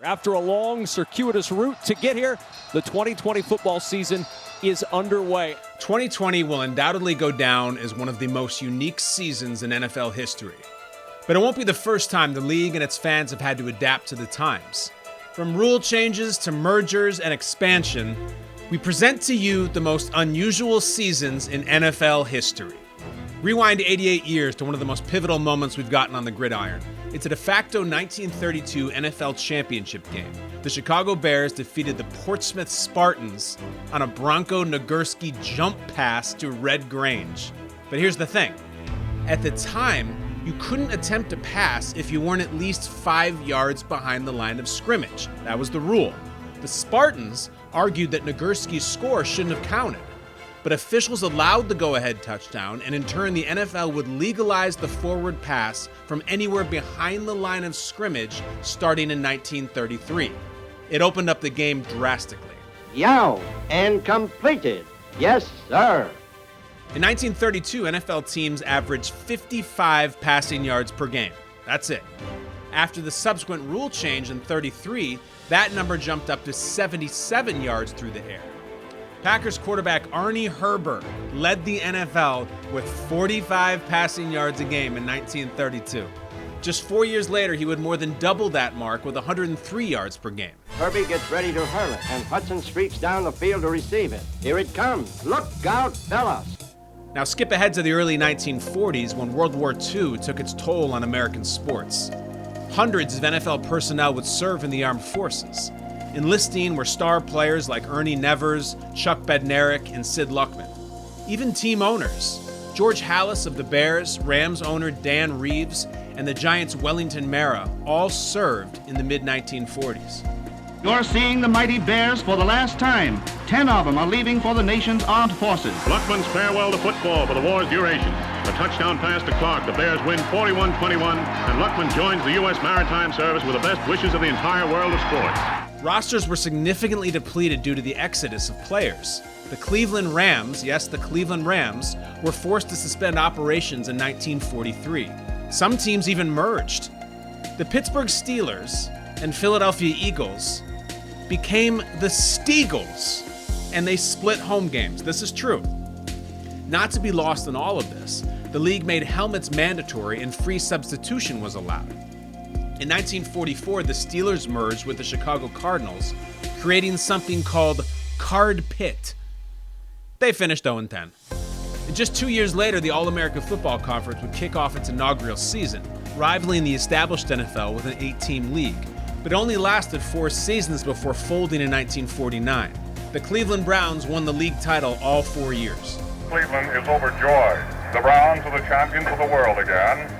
After a long, circuitous route to get here, the 2020 football season is underway. 2020 will undoubtedly go down as one of the most unique seasons in NFL history. But it won't be the first time the league and its fans have had to adapt to the times. From rule changes to mergers and expansion, we present to you the most unusual seasons in NFL history. Rewind 88 years to one of the most pivotal moments we've gotten on the gridiron. It's a de facto 1932 NFL championship game. The Chicago Bears defeated the Portsmouth Spartans on a Bronco Nagurski jump pass to Red Grange. But here's the thing. At the time, you couldn't attempt to pass if you weren't at least 5 yards behind the line of scrimmage. That was the rule. The Spartans argued that Nagurski's score shouldn't have counted. But officials allowed the go-ahead touchdown, and in turn the NFL would legalize the forward pass from anywhere behind the line of scrimmage starting in 1933. It opened up the game drastically. Yow, and completed. Yes, sir. In 1932, NFL teams averaged 55 passing yards per game. That's it. After the subsequent rule change in 33, that number jumped up to 77 yards through the air. Packers quarterback Arnie Herber led the NFL with 45 passing yards a game in 1932. Just 4 years later, he would more than double that mark with 103 yards per game. Herbie gets ready to hurl it, and Hudson streaks down the field to receive it. Here it comes. Look out, fellas. Now skip ahead to the early 1940s when World War II took its toll on American sports. Hundreds of NFL personnel would serve in the armed forces. Enlisting were star players like Ernie Nevers, Chuck Bednarik, and Sid Luckman. Even team owners. George Halas of the Bears, Rams owner Dan Reeves, and the Giants' Wellington Mara all served in the mid-1940s. You're seeing the mighty Bears for the last time. 10 of them are leaving for the nation's armed forces. Luckman's farewell to football for the war's duration. A touchdown pass to Clark. The Bears win 41-21, and Luckman joins the U.S. Maritime Service with the best wishes of the entire world of sports. Rosters were significantly depleted due to the exodus of players. The Cleveland Rams, yes, the Cleveland Rams, were forced to suspend operations in 1943. Some teams even merged. The Pittsburgh Steelers and Philadelphia Eagles became the Steagles, and they split home games. This is true. Not to be lost in all of this, the league made helmets mandatory and free substitution was allowed. In 1944, the Steelers merged with the Chicago Cardinals, creating something called Card Pit. They finished 0-10. And just 2 years later, the All-American Football Conference would kick off its inaugural season, rivaling the established NFL with an 8-team league. But it only lasted 4 seasons before folding in 1949. The Cleveland Browns won the league title all 4 years. Cleveland is overjoyed. The Browns are the champions of the world again.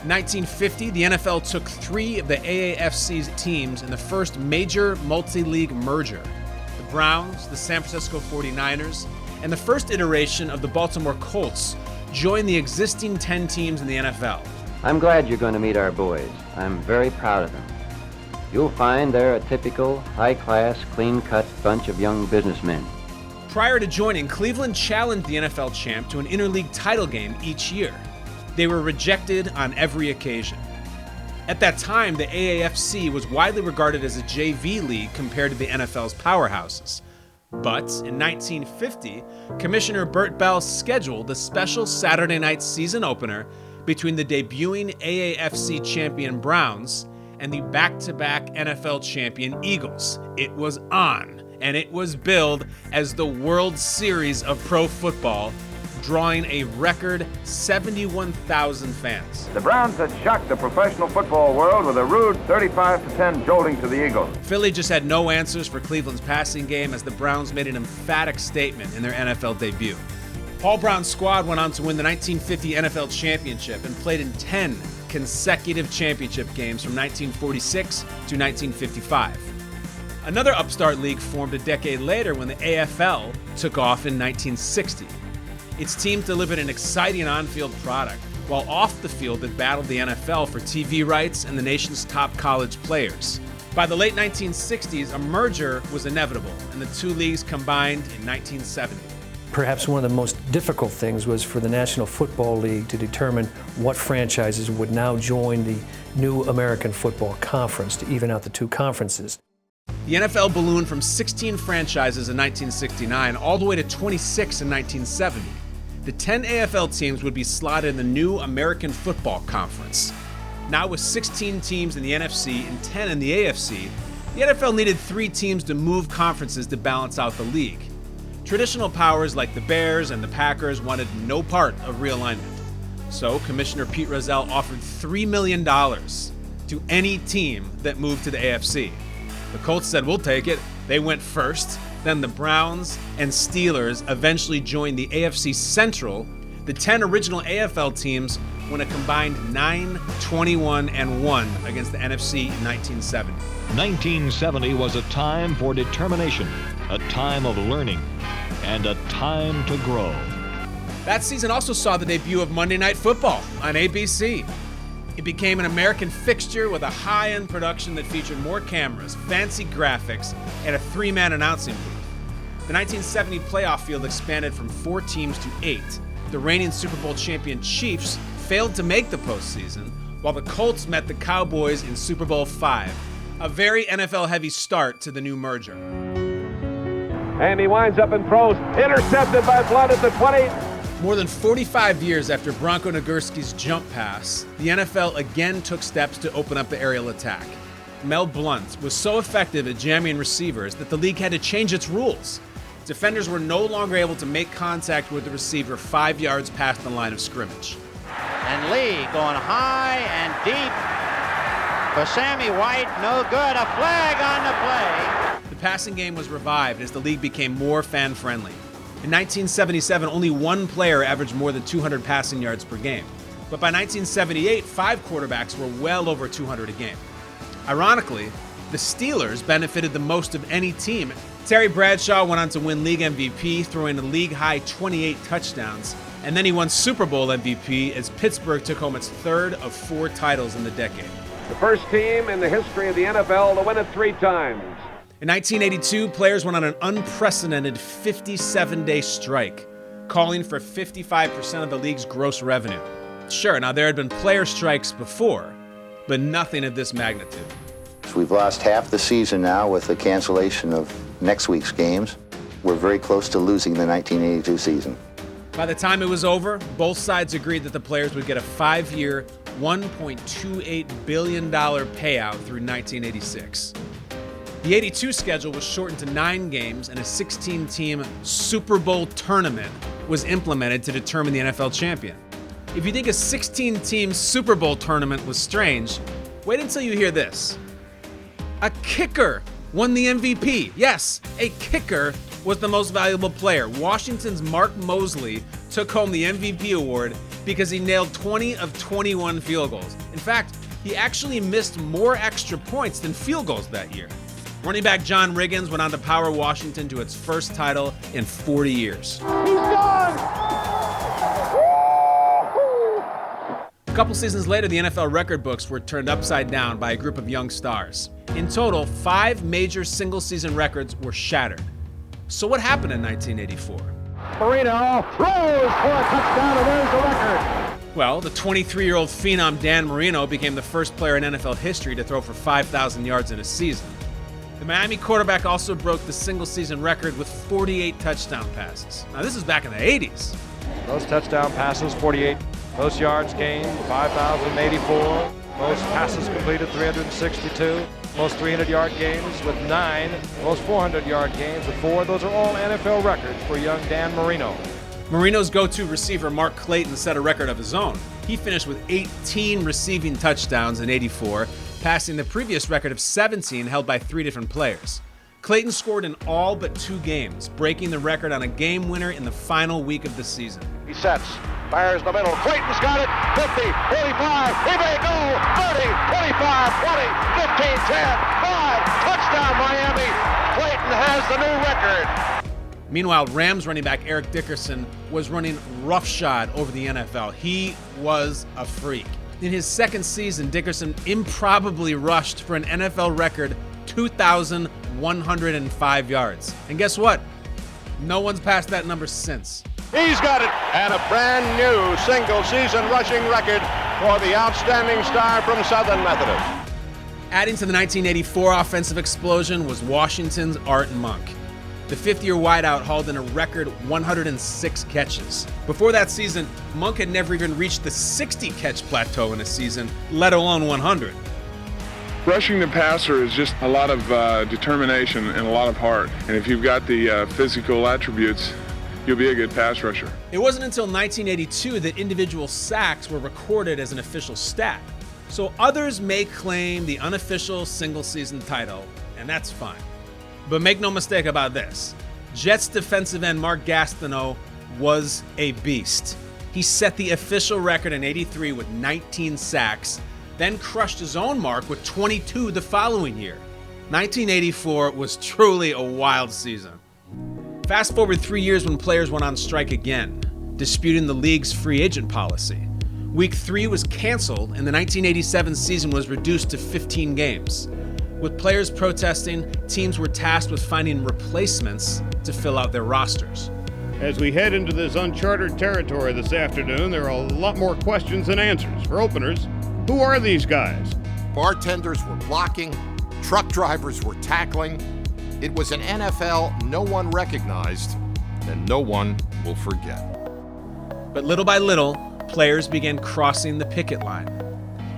In 1950, the NFL took 3 of the AAFC's teams in the first major multi-league merger. The Browns, the San Francisco 49ers, and the first iteration of the Baltimore Colts joined the existing 10 teams in the NFL. I'm glad you're going to meet our boys. I'm very proud of them. You'll find they're a typical, high-class, clean-cut bunch of young businessmen. Prior to joining, Cleveland challenged the NFL champ to an interleague title game each year. They were rejected on every occasion. At that time, the AAFC was widely regarded as a JV league compared to the NFL's powerhouses. But in 1950, Commissioner Bert Bell scheduled a special Saturday night season opener between the debuting AAFC champion Browns and the back-to-back NFL champion Eagles. It was on, and it was billed as the World Series of Pro Football, drawing a record 71,000 fans. The Browns had shocked the professional football world with a rude 35-10 jolting to the Eagles. Philly just had no answers for Cleveland's passing game as the Browns made an emphatic statement in their NFL debut. Paul Brown's squad went on to win the 1950 NFL Championship and played in 10 consecutive championship games from 1946 to 1955. Another upstart league formed a decade later when the AFL took off in 1960. Its teams delivered an exciting on-field product, while off the field it battled the NFL for TV rights and the nation's top college players. By the late 1960s, a merger was inevitable, and the two leagues combined in 1970. Perhaps one of the most difficult things was for the National Football League to determine what franchises would now join the new American Football Conference to even out the two conferences. The NFL ballooned from 16 franchises in 1969 all the way to 26 in 1970. The 10 AFL teams would be slotted in the new American Football Conference. Now with 16 teams in the NFC and 10 in the AFC, the NFL needed 3 teams to move conferences to balance out the league. Traditional powers like the Bears and the Packers wanted no part of realignment. So Commissioner Pete Rozelle offered $3 million to any team that moved to the AFC. The Colts said, "We'll take it." They went first. Then the Browns and Steelers eventually joined the AFC Central. The 10 original AFL teams won a combined 9-21-1 against the NFC in 1970. 1970 was a time for determination, a time of learning, and a time to grow. That season also saw the debut of Monday Night Football on ABC. It became an American fixture with a high-end production that featured more cameras, fancy graphics, and a 3-man announcing booth. The 1970 playoff field expanded from 4 teams to 8. The reigning Super Bowl champion Chiefs failed to make the postseason, while the Colts met the Cowboys in Super Bowl V. A very NFL-heavy start to the new merger. And he winds up and throws, intercepted by Blood at the 20. More than 45 years after Bronco Nagurski's jump pass, the NFL again took steps to open up the aerial attack. Mel Blount was so effective at jamming receivers that the league had to change its rules. Defenders were no longer able to make contact with the receiver 5 yards past the line of scrimmage. And Lee going high and deep for Sammy White, no good, a flag on the play. The passing game was revived as the league became more fan-friendly. In 1977, only 1 player averaged more than 200 passing yards per game. But by 1978, 5 quarterbacks were well over 200 a game. Ironically, the Steelers benefited the most of any team. Terry Bradshaw went on to win league MVP, throwing a league-high 28 touchdowns. And then he won Super Bowl MVP as Pittsburgh took home its 3rd of 4 titles in the decade. The first team in the history of the NFL to win it 3 times. In 1982, players went on an unprecedented 57-day strike, calling for 55% of the league's gross revenue. Sure, now there had been player strikes before, but nothing of this magnitude. We've lost half the season now with the cancellation of next week's games. We're very close to losing the 1982 season. By the time it was over, both sides agreed that the players would get a 5-year, $1.28 billion payout through 1986. The 82 schedule was shortened to 9 games, and a 16-team Super Bowl tournament was implemented to determine the NFL champion. If you think a 16-team Super Bowl tournament was strange, wait until you hear this. A kicker won the MVP. Yes, a kicker was the most valuable player. Washington's Mark Mosley took home the MVP award because he nailed 20 of 21 field goals. In fact, he actually missed more extra points than field goals that year. Running back John Riggins went on to power Washington to its first title in 40 years. He's gone! A couple seasons later, the NFL record books were turned upside down by a group of young stars. In total, 5 major single-season records were shattered. So what happened in 1984? Marino throws for a touchdown, and there's the record. Well, the 23-year-old phenom Dan Marino became the first player in NFL history to throw for 5,000 yards in a season. The Miami quarterback also broke the single-season record with 48 touchdown passes. Now, this is back in the 80s. Those touchdown passes, 48. Most yards gained, 5,084. Most passes completed, 362. Most 300-yard games with 9. Most 400-yard games with 4. Those are all NFL records for young Dan Marino. Marino's go-to receiver, Mark Clayton, set a record of his own. He finished with 18 receiving touchdowns in '84, passing the previous record of 17 held by 3 different players. Clayton scored in all but 2 games, breaking the record on a game winner in the final week of the season. He sets, fires the middle. Clayton's got it. 50, 45, he may go. 30, 25, 20, 15, 10, 5. Touchdown, Miami. Clayton has the new record. Meanwhile, Rams running back Eric Dickerson was running roughshod over the NFL. He was a freak. In his second season, Dickerson improbably rushed for an NFL record 2,105 yards. And guess what? No one's passed that number since. He's got it, and a brand new single-season rushing record for the outstanding star from Southern Methodist. Adding to the 1984 offensive explosion was Washington's Art Monk. The fifth-year wideout hauled in a record 106 catches. Before that season, Monk had never even reached the 60-catch plateau in a season, let alone 100. Rushing the passer is just a lot of determination and a lot of heart. And if you've got the physical attributes, you'll be a good pass rusher. It wasn't until 1982 that individual sacks were recorded as an official stat. So others may claim the unofficial single-season title, and that's fine. But make no mistake about this. Jets defensive end Mark Gastineau was a beast. He set the official record in '83 with 19 sacks, then crushed his own mark with 22 the following year. 1984 was truly a wild season. Fast forward 3 years when players went on strike again, disputing the league's free agent policy. Week 3 was canceled, and the 1987 season was reduced to 15 games. With players protesting, teams were tasked with finding replacements to fill out their rosters. As we head into this uncharted territory this afternoon, there are a lot more questions than answers. For openers, who are these guys? Bartenders were blocking, truck drivers were tackling. It was an NFL no one recognized and no one will forget. But little by little, players began crossing the picket line.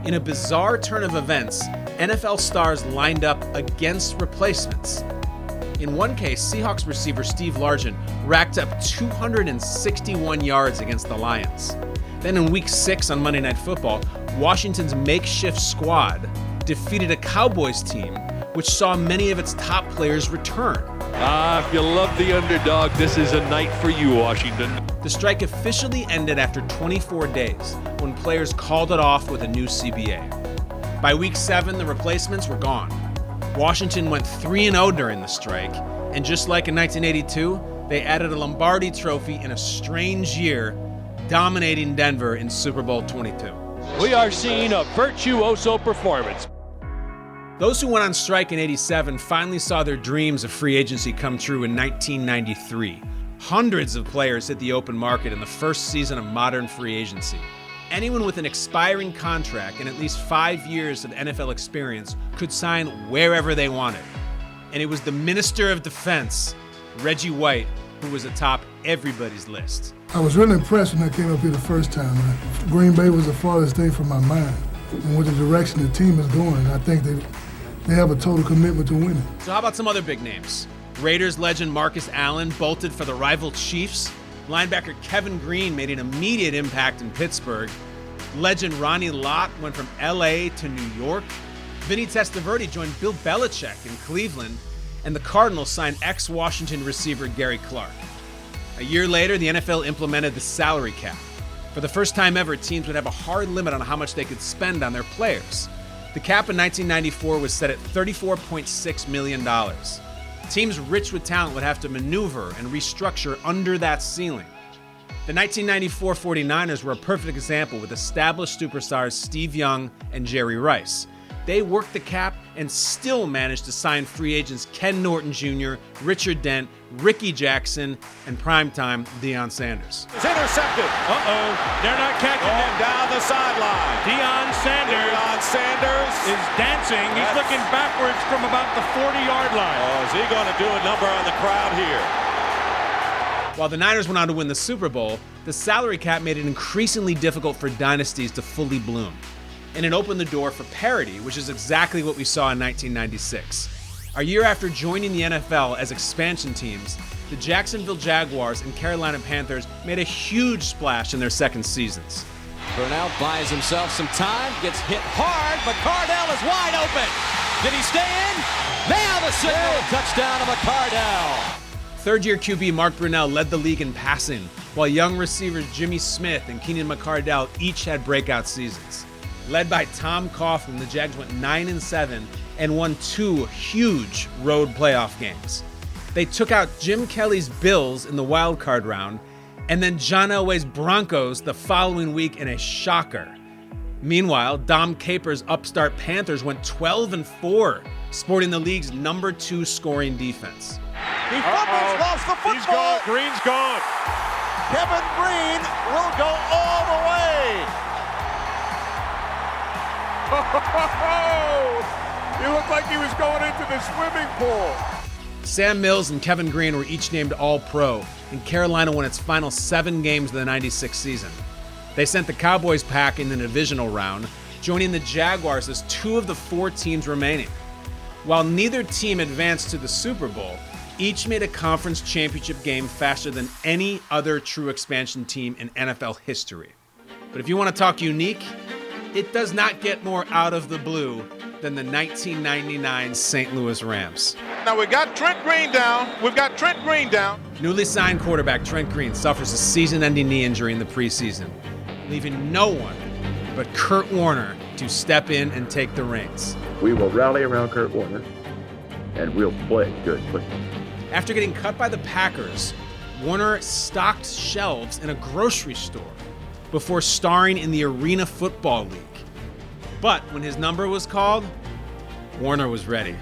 In a bizarre turn of events, NFL stars lined up against replacements. In one case, Seahawks receiver Steve Largent racked up 261 yards against the Lions. Then in Week 6 on Monday Night Football, Washington's makeshift squad defeated a Cowboys team which saw many of its top players return. If you love the underdog, this is a night for you, Washington. The strike officially ended after 24 days when players called it off with a new CBA. By Week 7, the replacements were gone. Washington went 3-0 during the strike, and just like in 1982, they added a Lombardi trophy in a strange year, dominating Denver in Super Bowl 22. We are seeing a virtuoso performance. Those who went on strike in '87 finally saw their dreams of free agency come true in 1993. Hundreds of players hit the open market in the first season of modern free agency. Anyone with an expiring contract and at least 5 years of NFL experience could sign wherever they wanted. And it was the Minister of Defense, Reggie White, who was atop everybody's list. I was really impressed when I came up here the first time. Green Bay was the farthest thing from my mind. And with the direction the team is going, I think they have a total commitment to winning. So how about some other big names? Raiders legend Marcus Allen bolted for the rival Chiefs. Linebacker Kevin Green made an immediate impact in Pittsburgh. Legend Ronnie Lott went from LA to New York. Vinny Testaverde joined Bill Belichick in Cleveland. And the Cardinals signed ex-Washington receiver Gary Clark. A year later, the NFL implemented the salary cap. For the first time ever, teams would have a hard limit on how much they could spend on their players. The cap in 1994 was set at $34.6 million. Teams rich with talent would have to maneuver and restructure under that ceiling. The 1994 49ers were a perfect example with established superstars Steve Young and Jerry Rice. They worked the cap and still managed to sign free agents Ken Norton Jr., Richard Dent, Ricky Jackson, and primetime Deion Sanders. It's intercepted. They're not catching him. Down the sideline. Deion Sanders is dancing. He's looking backwards from about the 40-yard line. Oh, is he going to do a number on the crowd here? While the Niners went on to win the Super Bowl, the salary cap made it increasingly difficult for dynasties to fully bloom. And it opened the door for parity, which is exactly what we saw in 1996. A year after joining the NFL as expansion teams, the Jacksonville Jaguars and Carolina Panthers made a huge splash in their second seasons. Burnell buys himself some time, gets hit hard, McCardell is wide open. Did he stay in? Now the signal, touchdown to McCardell. Third-year QB Mark Brunell led the league in passing, while young receivers Jimmy Smith and Keenan McCardell each had breakout seasons. Led by Tom Coughlin, the Jags went 9-7 and won 2 huge road playoff games. They took out Jim Kelly's Bills in the wild card round, and then John Elway's Broncos the following week in a shocker. Meanwhile, Dom Capers' upstart Panthers went 12-4, sporting the league's number 2 scoring defense. He fumbles, lost the football. He's gone. Green's gone. Kevin Green will go all the way. He looked like he was going into the swimming pool. Sam Mills and Kevin Green were each named All-Pro, and Carolina won its final 7 games of the '96 season. They sent the Cowboys packing in the divisional round, joining the Jaguars as 2 of the 4 teams remaining. While neither team advanced to the Super Bowl, each made a conference championship game faster than any other true expansion team in NFL history. But if you want to talk unique, it does not get more out of the blue than the 1999 St. Louis Rams. Now we've got Trent Green down. Newly signed quarterback Trent Green suffers a season-ending knee injury in the preseason, leaving no one but Kurt Warner to step in and take the reins. We will rally around Kurt Warner, and we'll play good football. After getting cut by the Packers, Warner stocked shelves in a grocery store before starring in the Arena Football League. But when his number was called, Warner was ready.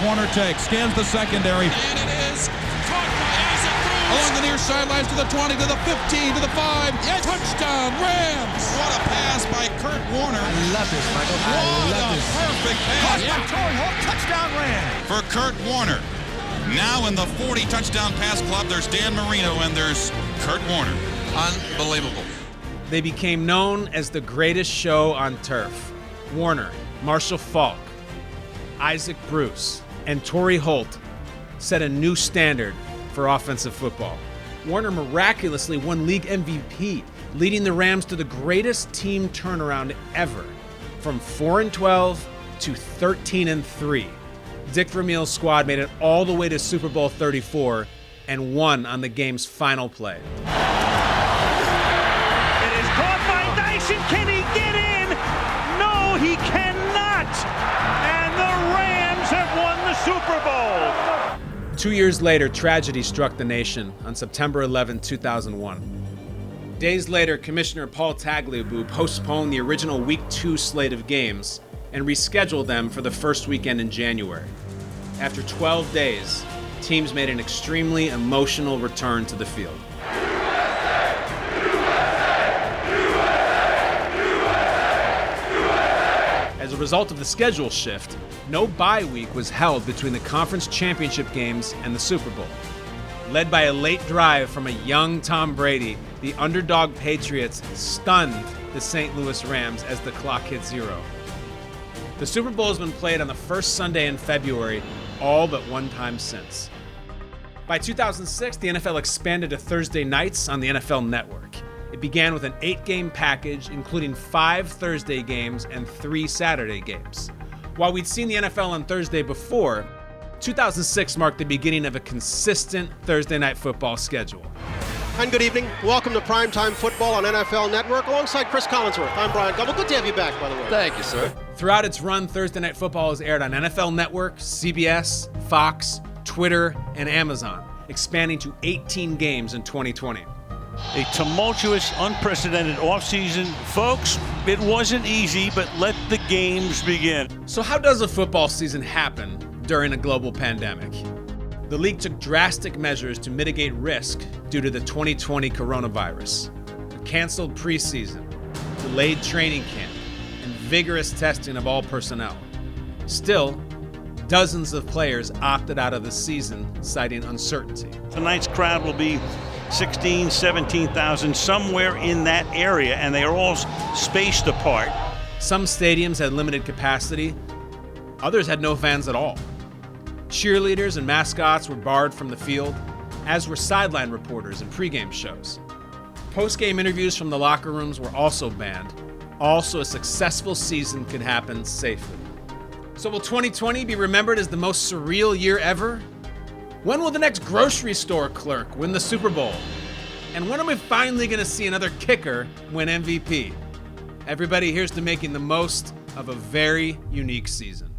Warner takes, scans the secondary. And it is caught by Isaac Bruce. Along the near sidelines to the 20, to the 15, to the 5. Yes. Touchdown, Rams. What a pass by Kurt Warner. I love this, Michael. What a perfect pass. Touchdown, Rams. For Kurt Warner. Now in the 40 touchdown pass club, there's Dan Marino and there's Kurt Warner. Unbelievable. They became known as the greatest show on turf. Warner, Marshall Faulk, Isaac Bruce, and Torrey Holt set a new standard for offensive football. Warner miraculously won league MVP, leading the Rams to the greatest team turnaround ever, from 4-12 to 13-3. Dick Vermeil's squad made it all the way to Super Bowl 34 and won on the game's final play. It is caught by Dyson. Can he get in? No, he cannot. And the Rams have won the Super Bowl. 2 years later, tragedy struck the nation on September 11, 2001. Days later, Commissioner Paul Tagliabue postponed the original Week 2 slate of games and rescheduled them for the first weekend in January. After 12 days, teams made an extremely emotional return to the field. As a result of the schedule shift, no bye week was held between the conference championship games and the Super Bowl. Led by a late drive from a young Tom Brady, the underdog Patriots stunned the St. Louis Rams as the clock hit 0. The Super Bowl has been played on the first Sunday in February, all but one time since. By 2006, the NFL expanded to Thursday nights on the NFL Network. It began with an 8-game package, including 5 Thursday games and 3 Saturday games. While we'd seen the NFL on Thursday before, 2006 marked the beginning of a consistent Thursday night football schedule. And good evening. Welcome to Primetime Football on NFL Network alongside Chris Collinsworth. I'm Brian Gumble. Good to have you back, by the way. Thank you, sir. Throughout its run, Thursday Night Football is aired on NFL Network, CBS, Fox, Twitter, and Amazon, expanding to 18 games in 2020. A tumultuous, unprecedented offseason. Folks, it wasn't easy, but let the games begin. So how does a football season happen during a global pandemic? The league took drastic measures to mitigate risk due to the 2020 coronavirus. A canceled preseason, delayed training camp, and vigorous testing of all personnel. Still, dozens of players opted out of the season, citing uncertainty. Tonight's crowd will be 16, 17,000, somewhere in that area, and they are all spaced apart. Some stadiums had limited capacity. Others had no fans at all. Cheerleaders and mascots were barred from the field, as were sideline reporters and pregame shows. Post-game interviews from the locker rooms were also banned, all so a successful season could happen safely. So will 2020 be remembered as the most surreal year ever? When will the next grocery store clerk win the Super Bowl? And when are we finally going to see another kicker win MVP? Everybody, here's to making the most of a very unique season.